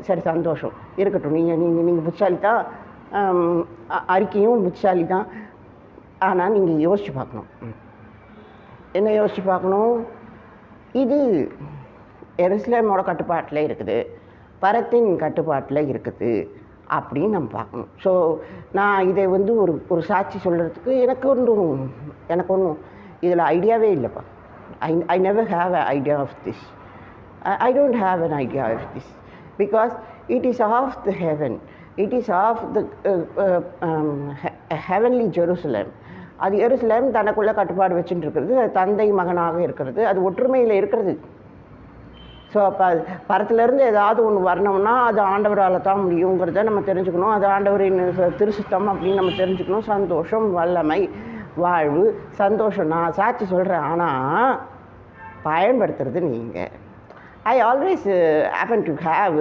சரி சந்தோஷம் இருக்கட்டும், நீங்கள் புத்திசாலி தான், அறிக்கையும் புத்திசாலி தான். ஆனால் நீங்கள் யோசித்து பார்க்கணும். என்ன யோசித்து பார்க்கணும்? இது எருசலேமோட கட்டுப்பாட்டில் இருக்குது, பரத்தின் கட்டுப்பாட்டில் இருக்குது அப்படின்னு நம்ம பார்க்கணும். ஸோ நான் இதை ஒரு சாட்சி சொல்கிறதுக்கு எனக்கு ஒன்றும் இதில் ஐடியாவே இல்லைப்பா. I never have an idea of this. I don't have an idea of this because it is of the heaven. It is of the heavenly Jerusalem. அது எருசலேம் தனக்குள்ளே கட்டுப்பாடு வச்சுட்டு இருக்கிறது, தந்தை மகனாக இருக்கிறது, அது ஒற்றுமையில் இருக்கிறது. ஸோ அப்போ பரத்துலேருந்து ஏதாவது ஒன்று வரணும்னா அது ஆண்டவரால் தான் முடியுங்கிறத நம்ம தெரிஞ்சுக்கணும். அது ஆண்டவரின் திருசுத்தம் அப்படின்னு நம்ம தெரிஞ்சுக்கணும். சந்தோஷம், வல்லமை, வாழ்வு, சந்தோஷம். நான் சாட்சி சொல்கிறேன், ஆனால் பயன்படுத்துறது நீங்கள். I always happen to have